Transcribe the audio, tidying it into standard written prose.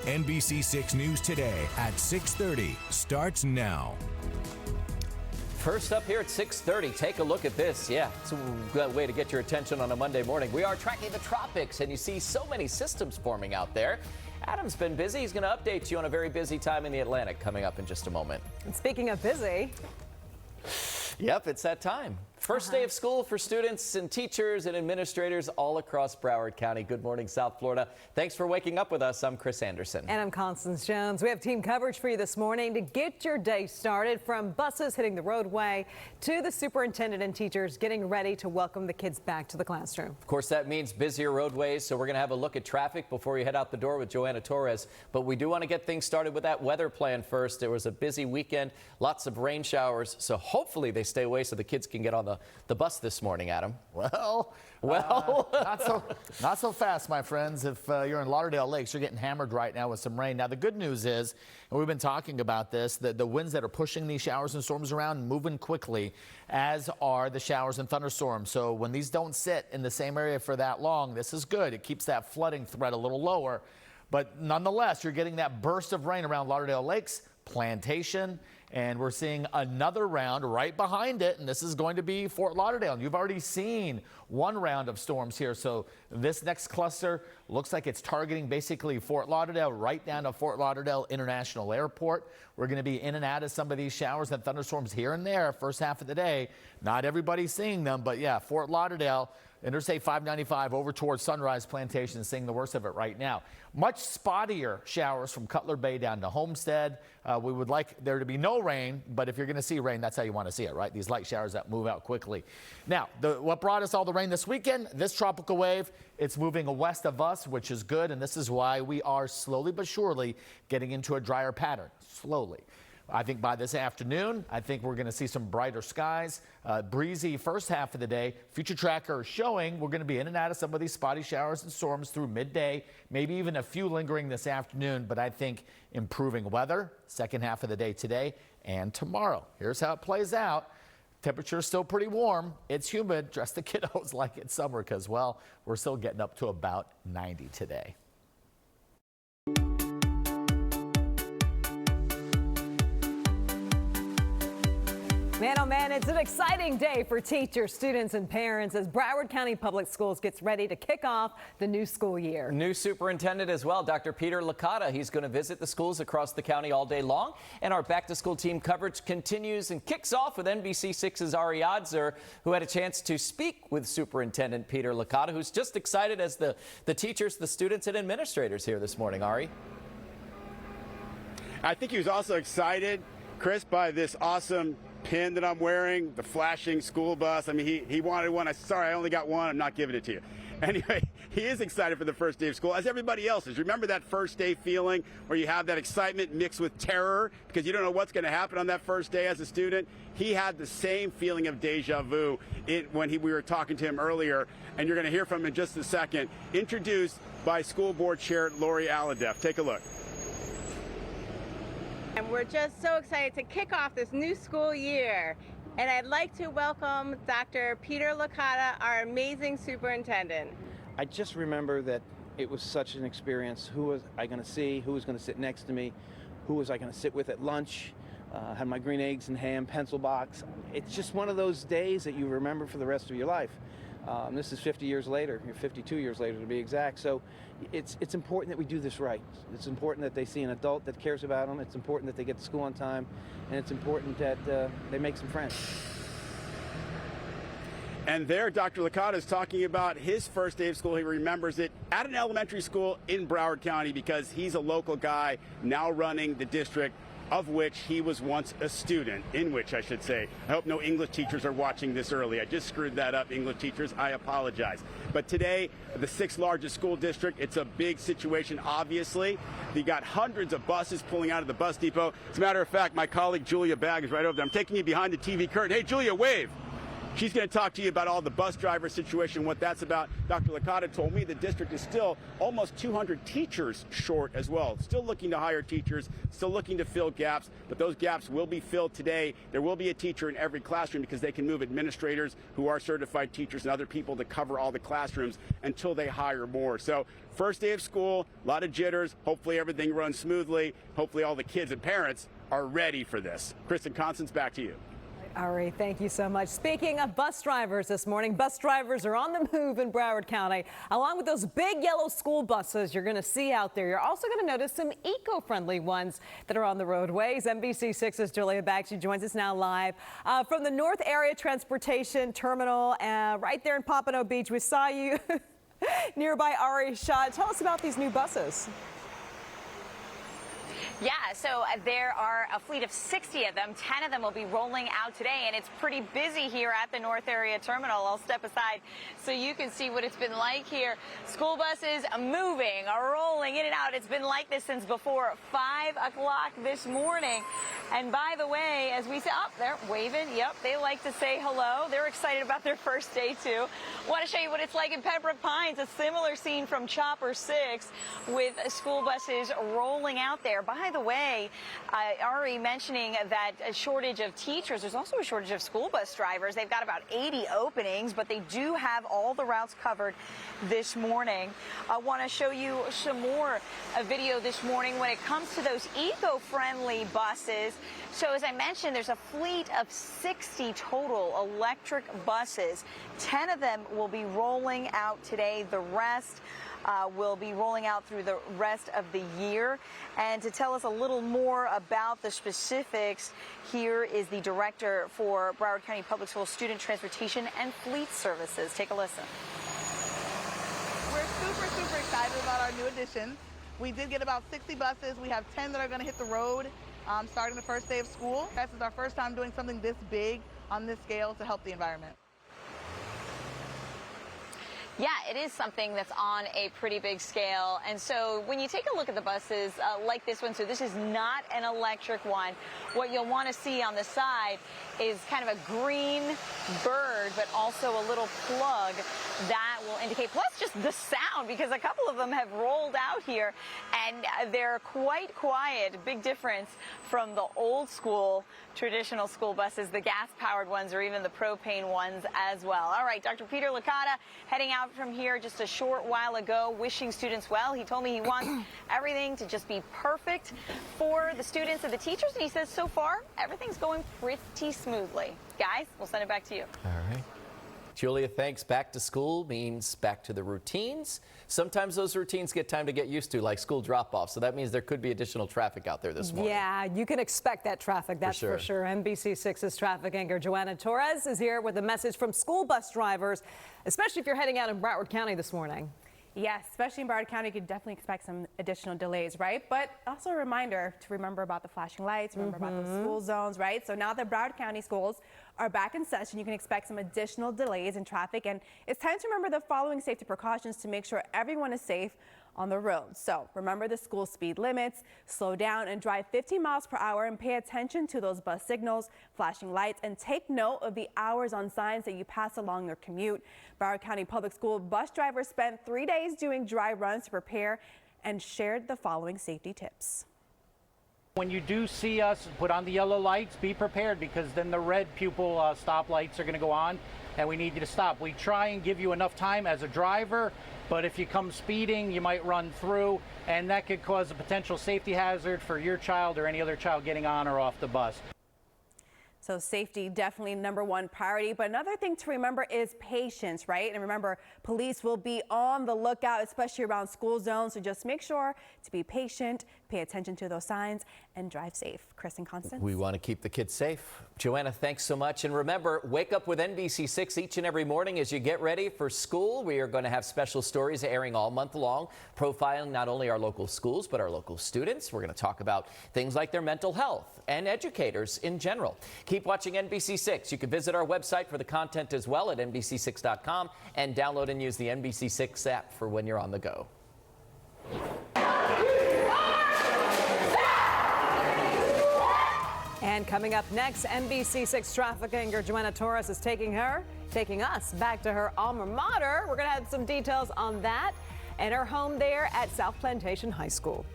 NBC6 News Today at 6:30 starts now. First up here at 6:30, take a look at this. Yeah, it's a good way to get your attention on a Monday morning. We are tracking the tropics, and you see so many systems forming out there. Adam's been busy. He's going to update you on a very busy time in the Atlantic coming up in just a moment. And speaking of busy. Yep, it's that time. First day of school for students and teachers and administrators all across Broward County. Good morning, South Florida. Thanks for waking up with us. I'm Chris Anderson. And I'm Constance Jones. We have team coverage for you this morning to get your day started, from buses hitting the roadway to the superintendent and teachers getting ready to welcome the kids back to the classroom. Of course, that means busier roadways, so we're going to have a look at traffic before you head out the door with Joanna Torres. But we do want to get things started with that weather plan first. There was a busy weekend, lots of rain showers, so hopefully they stay away so the kids can get on the bus this morning, Adam. Well, not so fast, my friends. If you're in Lauderdale Lakes, you're getting hammered right now with some rain. Now, the good news is, and we've been talking about this, that the winds that are pushing these showers and storms around moving quickly, as are the showers and thunderstorms. So when these don't sit in the same area for that long, this is good. It keeps that flooding threat a little lower. But nonetheless, you're getting that burst of rain around Lauderdale Lakes, Plantation, and we're seeing another round right behind it, and this is going to be Fort Lauderdale. And you've already seen one round of storms here, so this next cluster looks like it's targeting basically Fort Lauderdale right down to Fort Lauderdale International Airport. We're going to be in and out of some of these showers and thunderstorms here and there first half of the day. Not everybody's seeing them, but yeah, Fort Lauderdale, Interstate 595 over towards Sunrise Plantation is seeing the worst of it right now. Much spottier showers from Cutler Bay down to Homestead. We would like there to be no rain, but if you're going to see rain, that's how you want to see it, right? These light showers that move out quickly. Now, what brought us all the rain this weekend? This tropical wave, it's moving west of us, which is good, and this is why we are slowly but surely getting into a drier pattern. Slowly. I think by this afternoon, I think we're going to see some brighter skies, breezy first half of the day. Future tracker is showing we're going to be in and out of some of these spotty showers and storms through midday, maybe even a few lingering this afternoon, but I think improving weather second half of the day today and tomorrow. Here's how it plays out. Temperature is still pretty warm. It's humid. Dress the kiddos like it's summer because, well, we're still getting up to about 90 today. Man, oh man, it's an exciting day for teachers, students, and parents as Broward County Public Schools gets ready to kick off the new school year. New superintendent as well, Dr. Peter Licata. He's going to visit the schools across the county all day long. And our back-to-school team coverage continues and kicks off with NBC6's Ari Adzer, who had a chance to speak with Superintendent Peter Licata, who's just excited as the teachers, the students, and administrators here this morning. Ari? I think he was also excited, Chris, by this awesome pin that I'm wearing, the flashing school bus. I mean, he wanted one. I said, sorry, I only got one. I'm not giving it to you. Anyway, he is excited for the first day of school, as everybody else is. Remember that first day feeling where you have that excitement mixed with terror because you don't know what's going to happen on that first day as a student? He had the same feeling of deja vu when we were talking to him earlier, and you're going to hear from him in just a second. Introduced by School Board Chair Lori Alhadeff. Take a look. And we're just so excited to kick off this new school year. And I'd like to welcome Dr. Peter Licata, our amazing superintendent. I just remember that it was such an experience. Who was I going to see? Who was going to sit next to me? Who was I going to sit with at lunch? Had my green eggs and ham pencil box. It's just one of those days that you remember for the rest of your life. This is 50 years later, 52 years later to be exact. So it's important that we do this right. It's important that they see an adult that cares about them. It's important that they get to school on time. And it's important that they make some friends. And there, Dr. Licata is talking about his first day of school. He remembers it at an elementary school in Broward County because he's a local guy now running the district of which he was once a student, in which I should say. I hope no English teachers are watching this early. I just screwed that up, English teachers. I apologize. But today, the 6th largest school district, it's a big situation, obviously. You got hundreds of buses pulling out of the bus depot. As a matter of fact, my colleague Julia Bagg is right over there. I'm taking you behind the TV curtain. Hey, Julia, wave. She's going to talk to you about all the bus driver situation, what that's about. Dr. Licata told me the district is still almost 200 teachers short as well. Still looking to hire teachers, still looking to fill gaps, but those gaps will be filled today. There will be a teacher in every classroom because they can move administrators who are certified teachers and other people to cover all the classrooms until they hire more. So first day of school, a lot of jitters. Hopefully everything runs smoothly. Hopefully all the kids and parents are ready for this. Chris and Constance, back to you. Ari, thank you so much. Speaking of bus drivers this morning, bus drivers are on the move in Broward County, along with those big yellow school buses you're going to see out there. You're also going to notice some eco-friendly ones that are on the roadways. NBC6's Julia Bagchi joins us now live from the North Area Transportation Terminal right there in Pompano Beach. We saw you nearby, Ari Shah. Tell us about these new buses. Yeah, so there are a fleet of 60 of them. 10 of them will be rolling out today, and it's pretty busy here at the North Area Terminal. I'll step aside so you can see what it's been like here. School buses moving, rolling in and out. It's been like this since before 5 o'clock this morning. And by the way, as we say, oh, they're waving. Yep, they like to say hello. They're excited about their first day, too. Want to show you what it's like in Pembroke Pines, a similar scene from Chopper 6 with school buses rolling out there. By the way, Ari mentioning that a shortage of teachers, there's also a shortage of school bus drivers. They've got about 80 openings, but they do have all the routes covered this morning. I want to show you some more video this morning when it comes to those eco-friendly buses. So as I mentioned, there's a fleet of 60 total electric buses. 10 of them will be rolling out today. The rest will be rolling out through the rest of the year. And to tell us a little more about the specifics, here is the director for Broward County Public Schools Student Transportation and Fleet Services. Take a listen. We're super excited about our new additions. We did get about 60 buses. We have 10 that are going to hit the road starting the first day of school. This is our first time doing something this big on this scale to help the environment. Yeah, it is something that's on a pretty big scale. And so when you take a look at the buses like this one, so this is not an electric one, what you'll want to see on the side is kind of a green bird, but also a little plug that will indicate, plus just the sound, because a couple of them have rolled out here and they're quite quiet. Big difference from the old school traditional school buses, the gas-powered ones, or even the propane ones as well. All right, Dr. Peter Licata heading out from here just a short while ago, wishing students well. He told me he wants everything to just be perfect for the students and the teachers, and he says so far everything's going pretty smoothly. Guys, we'll send it back to you. All right. Julia, thanks. Back to school means back to the routines. Sometimes those routines get time to get used to, like school drop-off. So that means there could be additional traffic out there this morning. Yeah, you can expect that traffic, that's for sure. NBC6's traffic anchor Joanna Torres is here with a message from school bus drivers, especially if you're heading out in Broward County this morning. Yes, especially in Broward County, you could definitely expect some additional delays, right? But also a reminder to remember about the flashing lights, remember about the school zones, right? So now that Broward County schools are back in session, you can expect some additional delays in traffic. And it's time to remember the following safety precautions to make sure everyone is safe on the road. So remember the school speed limits, slow down and drive 15 miles per hour, and pay attention to those bus signals, flashing lights, and take note of the hours on signs that you pass along your commute. Broward County Public School bus drivers spent 3 days doing dry runs to prepare and shared the following safety tips. When you do see us put on the yellow lights, be prepared, because then the red pupil stop lights are going to go on and we need you to stop. We try and give you enough time as a driver, but if you come speeding, you might run through, and that could cause a potential safety hazard for your child or any other child getting on or off the bus. So safety, definitely #1 priority. But another thing to remember is patience, right? And remember, police will be on the lookout, especially around school zones. So just make sure to be patient, pay attention to those signs, and drive safe. Chris and Constance. We want to keep the kids safe. Joanna, thanks so much. And remember, wake up with NBC6 each and every morning as you get ready for school. We are going to have special stories airing all month long, profiling not only our local schools, but our local students. We're going to talk about things like their mental health and educators in general. Keep watching NBC6. You can visit our website for the content as well at NBC6.com and download and use the NBC6 app for when you're on the go. And coming up next, NBC6 traffic anchor Joanna Torres is taking us back to her alma mater. We're going to have some details on that and her home there at South Plantation High School.